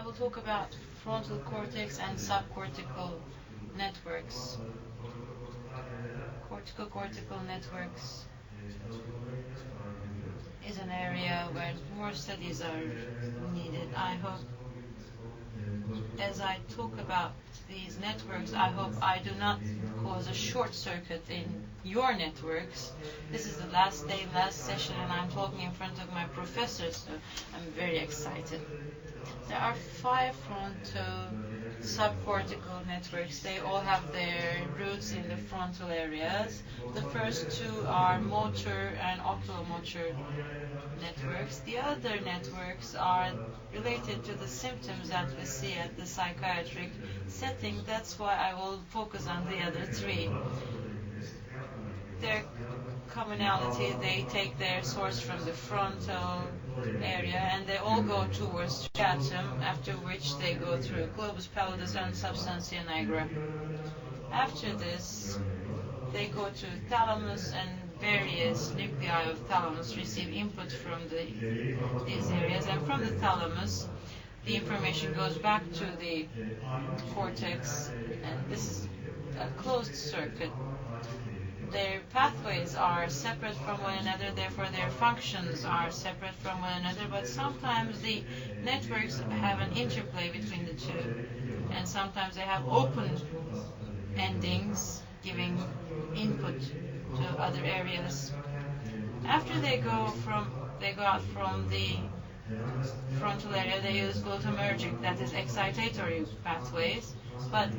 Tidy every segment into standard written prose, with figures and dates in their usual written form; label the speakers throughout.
Speaker 1: will talk about frontal cortex and subcortical networks. Cortical networks is an area where more studies are needed. I hope, as I talk about these networks, I hope I do not cause a short circuit in your networks. This is the last day, last session, and I'm talking in front of my professors, so I'm very excited. There are 5 frontal subcortical networks. They all have their roots in the frontal areas. The first 2 are motor and oculomotor networks. The other networks are related to the symptoms that we see at the psychiatric setting. That's why I will focus on the other 3. Their commonality, they take their source from the frontal area and they all go towards striatum, after which they go through globus pallidus and substantia nigra. After this, they go to thalamus, and various nuclei of thalamus receive input from these areas, and from the thalamus the information goes back to the cortex, and this is a closed circuit. Their pathways are separate from one another, therefore their functions are separate from one another, but sometimes the networks have an interplay between the 2, and sometimes they have open endings giving input to other areas. After they go out from the frontal area, they use glutamatergic, that is excitatory pathways, but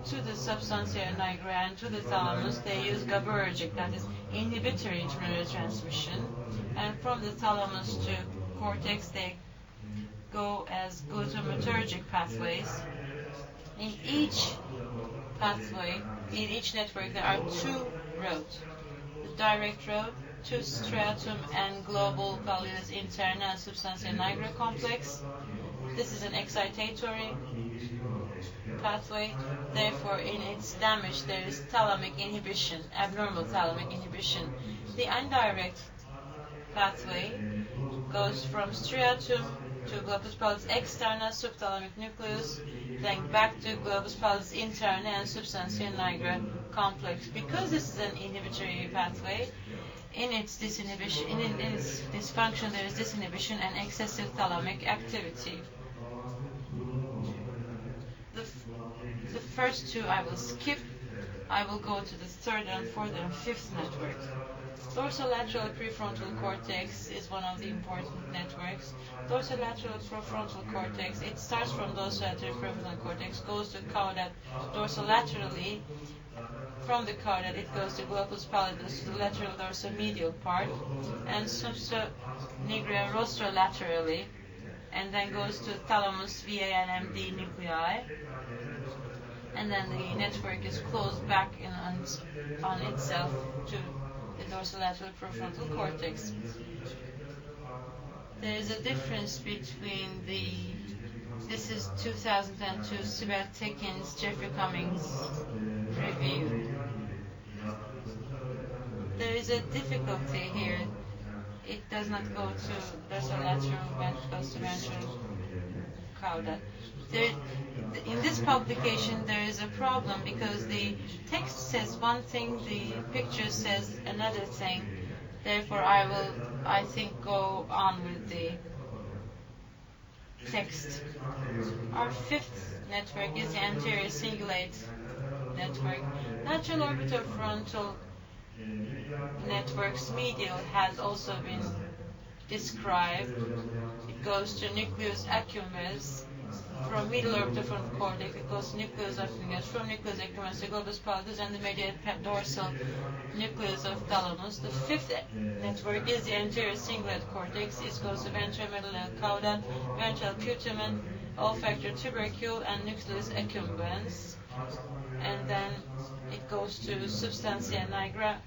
Speaker 1: to the substantia nigra and to the thalamus they use GABAergic, that is inhibitory neurotransmission, and from the thalamus to cortex they go as glutamatergic pathways. In each pathway, in each network, there are 2 roads. The direct road to striatum and global pallidus interna and substantia nigra complex. This is an excitatory pathway, therefore in its damage there is thalamic inhibition, abnormal thalamic inhibition. The indirect pathway goes from striatum to globus pallidus externa, subthalamic nucleus, then back to globus pallidus interna and substantia nigra complex. Because this is an inhibitory pathway, in its disinhibition, in its dysfunction, there is disinhibition and excessive thalamic activity. The first 2 I will skip. I will go to the 3rd and 4th and 5th network. Dorsolateral prefrontal cortex is one of the important networks. Dorsolateral prefrontal cortex, it starts from dorsolateral prefrontal cortex, goes to caudate dorsolaterally. From the caudate it goes to globus pallidus, to the lateral dorsomedial part, and substantia nigra rostrolaterally, and then goes to thalamus, VA and MD nuclei, and then the network is closed back on itself to the dorsolateral prefrontal cortex. There is a difference between this is 2002 Sibel Tekin's Jeffrey Cummings review. There is a difficulty here. It does not go to dorsolateral, it goes to ventral caudate. In this publication there is a problem because the text says one thing, the picture says another thing. Therefore I will, I think, go on with the text. Our 5th network is the anterior cingulate network. Lateral orbitofrontal networks medial has also been described. It goes to nucleus accumbens. From middle orbitofrontal cortex, it goes to nucleus accumbens. From nucleus accumbens to globus pallidus and the medial dorsal nucleus of thalamus. The 5th network is the anterior cingulate cortex. It goes to ventromedullary caudate, ventral putamen, olfactory tubercle, and nucleus accumbens. And then it goes to substantia nigra,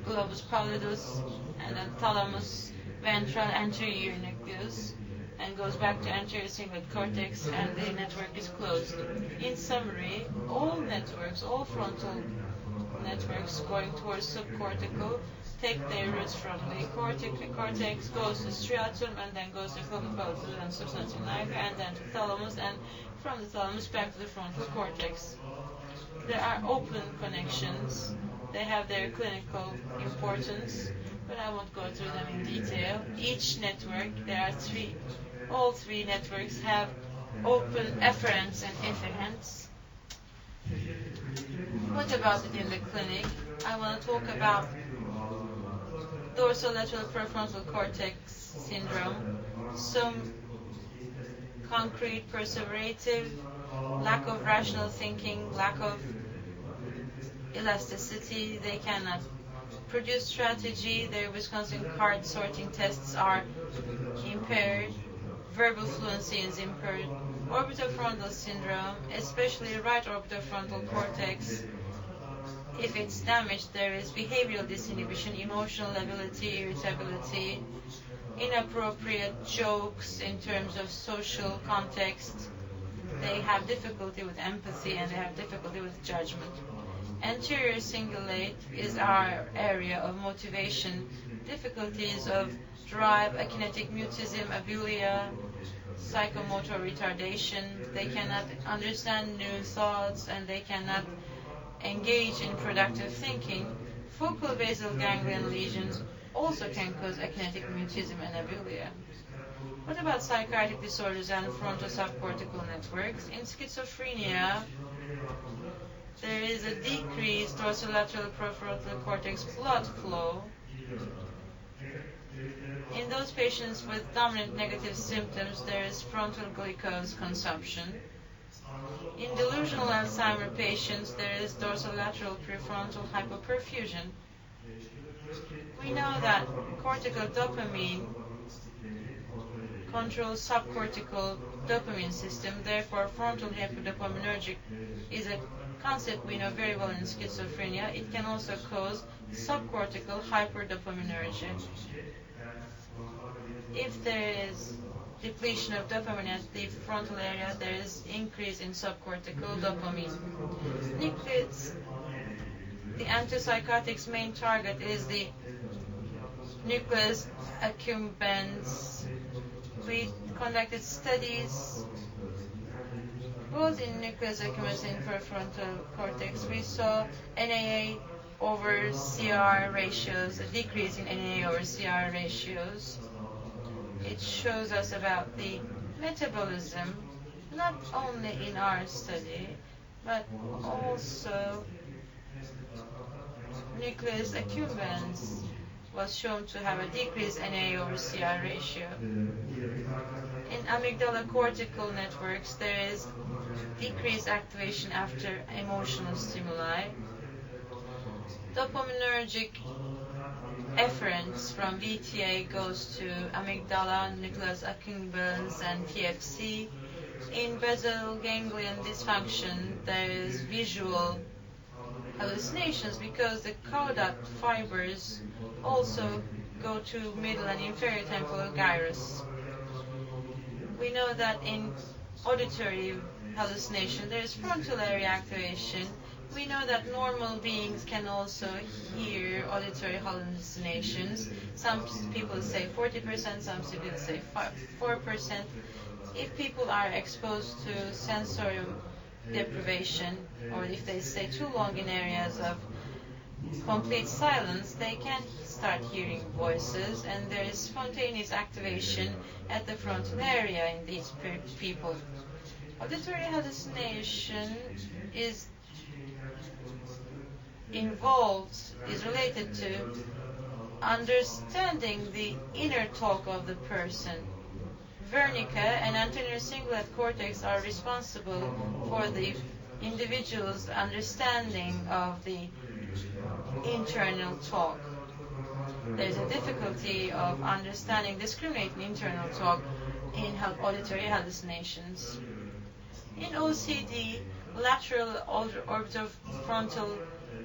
Speaker 1: globus pallidus, and then thalamus, ventral, anterior nucleus, and goes back to anterior cingulate cortex, and the network is closed. In summary, all networks, all frontal networks going towards subcortical take their roots from the cortex, goes to striatum, and then goes to globus and substantia nigra, and then to thalamus, and from the thalamus back to the frontal cortex. There are open connections. They have their clinical importance, but I won't go through them in detail. Each network, all three networks have open efferents and efferents. What about it in the clinic? I want to talk about dorsolateral prefrontal cortex syndrome, some concrete perseverative, lack of rational thinking, lack of elasticity. They cannot produce strategy. Their Wisconsin card sorting tests are impaired. Verbal fluency is impaired. Orbitofrontal syndrome, especially right orbitofrontal cortex, if it's damaged, there is behavioral disinhibition, emotional lability, irritability, inappropriate jokes in terms of social context. They have difficulty with empathy and they have difficulty with judgment. Anterior cingulate is our area of motivation, difficulties of drive, akinetic mutism, abulia, psychomotor retardation. They cannot understand new thoughts and they cannot engage in productive thinking. Focal basal ganglion lesions also can cause akinetic mutism and abulia. What about psychiatric disorders and fronto-subcortical networks? In schizophrenia, there is a decreased dorsolateral prefrontal cortex blood flow. In those patients with dominant negative symptoms, there is frontal glucose consumption. In delusional Alzheimer patients, there is dorsolateral prefrontal hypoperfusion. We know that cortical dopamine controls subcortical dopamine system, therefore frontal hypodopaminergic is a concept we know very well in schizophrenia. It can also cause subcortical hyperdopaminergia. If there is depletion of dopamine at the frontal area, there is increase in subcortical dopamine. Nucleus, the antipsychotic's main target is the nucleus accumbens. We conducted studies both in nucleus accumbens and prefrontal cortex. We saw NAA over CR ratios, a decrease in NAA over CR ratios. It shows us about the metabolism, not only in our study, but also nucleus accumbens was shown to have a decreased NA over CR ratio. In amygdala cortical networks, there is decreased activation after emotional stimuli. Dopaminergic efferents from VTA goes to amygdala, nucleus accumbens, and TFC. In basal ganglion dysfunction, there is visual hallucinations because the caudate fibers also go to middle and inferior temporal gyrus. We know that in auditory hallucination there is frontal area activation. We know that normal beings can also hear auditory hallucinations. Some people say 40%, some people say 4%. If people are exposed to sensorium deprivation, or if they stay too long in areas of complete silence, they can start hearing voices, and there is spontaneous activation at the frontal area in these people. Auditory hallucination is related to understanding the inner talk of the person. Wernicke and anterior cingulate cortex are responsible for the individual's understanding of the internal talk. There's a difficulty of discriminating internal talk in auditory hallucinations. In OCD, lateral orbitofrontal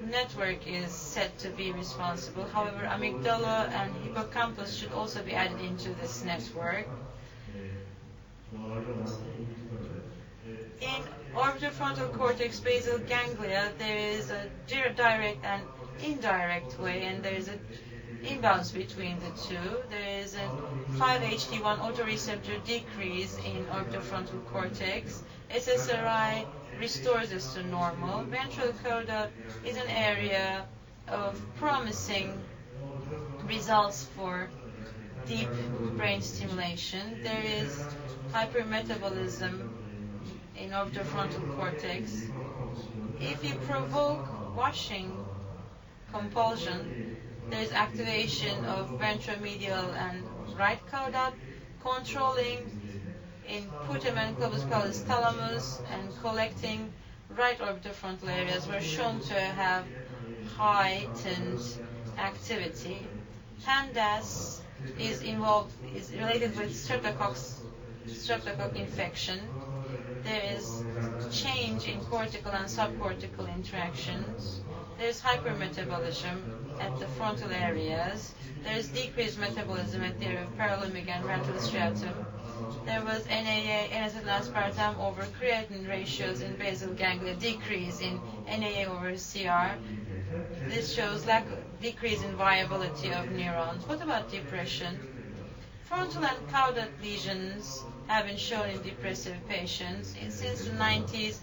Speaker 1: network is said to be responsible. However, amygdala and hippocampus should also be added into this network. In orbitofrontal cortex basal ganglia, there is a direct and indirect way, and there is a imbalance between the two. There is a 5-HT1 autoreceptor decrease in orbitofrontal cortex. SSRI restores this to normal. Ventral coda is an area of promising results for deep brain stimulation. There is hypermetabolism in orbitofrontal cortex. If you provoke washing compulsion, there is activation of ventromedial and right caudate, controlling in putamen globus pallidus thalamus, and collecting right orbitofrontal areas were shown to have heightened activity. PANDAS is related with streptococcus infection. There is change in cortical and subcortical interactions. There is hypermetabolism at the frontal areas. There is decreased metabolism at the area of paralimbic and ventral striatum. There was NAA, N-acetylaspartam over creatinine ratios in basal ganglia, decrease in NAA over CR. This shows decrease in viability of neurons. What about depression? Frontal and caudate lesions have been shown in depressive patients. Since the 90s,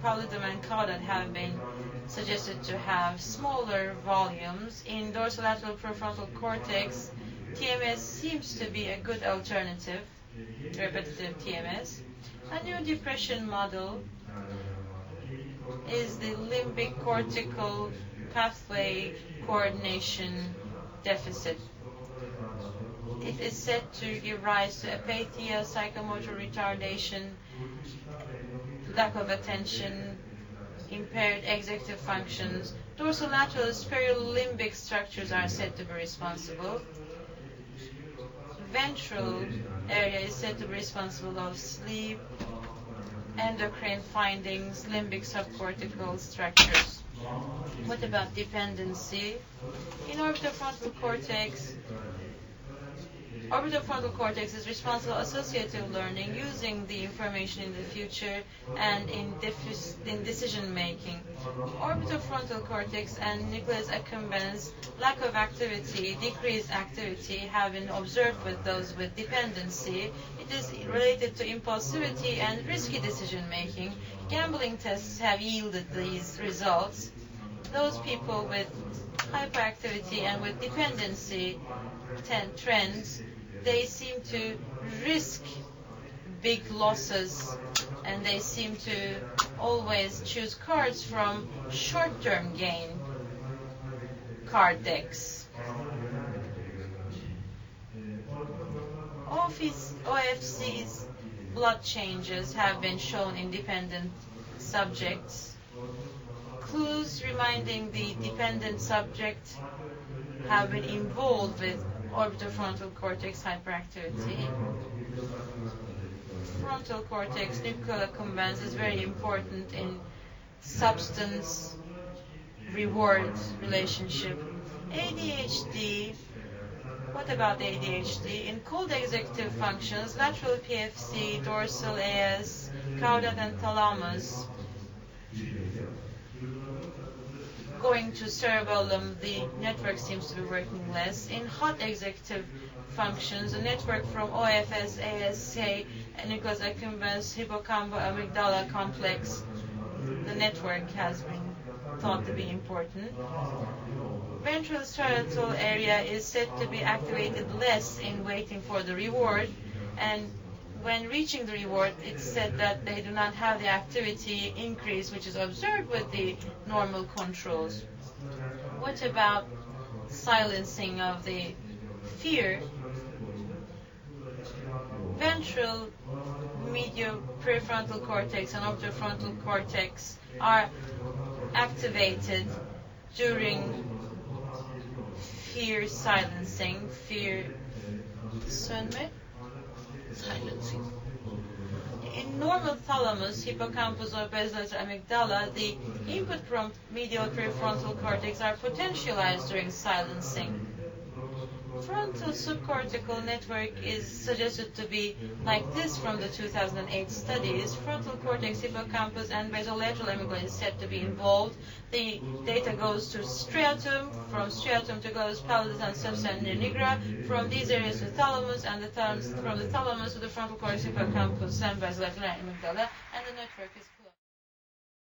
Speaker 1: pallidum and caudate have been suggested to have smaller volumes. In dorsolateral prefrontal cortex, TMS seems to be a good alternative, repetitive TMS. A new depression model is the limbic cortical pathway coordination deficit. It is said to give rise to apathia, psychomotor retardation, lack of attention, impaired executive functions. Dorsolateral superior limbic structures are said to be responsible. Ventral area is said to be responsible of sleep, endocrine findings, limbic subcortical structures. What about dependency? In orbitofrontal cortex is responsible for associative learning, using the information in the future and in decision making. Orbitofrontal cortex and nucleus accumbens lack of activity, decreased activity have been observed with those with dependency. It is related to impulsivity and risky decision making. Gambling tests have yielded these results. Those people with hyperactivity and with dependency trends, they seem to risk big losses, and they seem to always choose cards from short-term gain card decks. OFC's blood changes have been shown in dependent subjects. Clues reminding the dependent subject have been involved with orbitofrontal cortex hyperactivity. Frontal cortex nucleus accumbens is very important in substance reward relationship. ADHD. What about ADHD? In cold executive functions, lateral PFC, dorsal AS, caudate and thalamus, going to cerebellum, the network seems to be working less. In hot executive functions, the network from OFS, ASK, nucleus accumbens, hippocampo, amygdala complex, the network has been thought to be important. Ventral striatal area is said to be activated less in waiting for the reward, and when reaching the reward, it's said that they do not have the activity increase which is observed with the normal controls. What about silencing of the fear? Ventral, medial prefrontal cortex and orbitofrontal cortex are activated during fear silencing, fear sönme. Silencing. In normal thalamus, hippocampus or basal amygdala, the input from medial prefrontal cortex are potentialized during silencing. Frontal subcortical network is suggested to be like this from the 2008 studies. Frontal cortex, hippocampus, and basolateral amygdala is said to be involved. The data goes to striatum, from striatum to globus pallidus and substantia nigra, from these areas to thalamus, and from the thalamus to the frontal cortex, hippocampus, and basolateral amygdala, and the network is closed.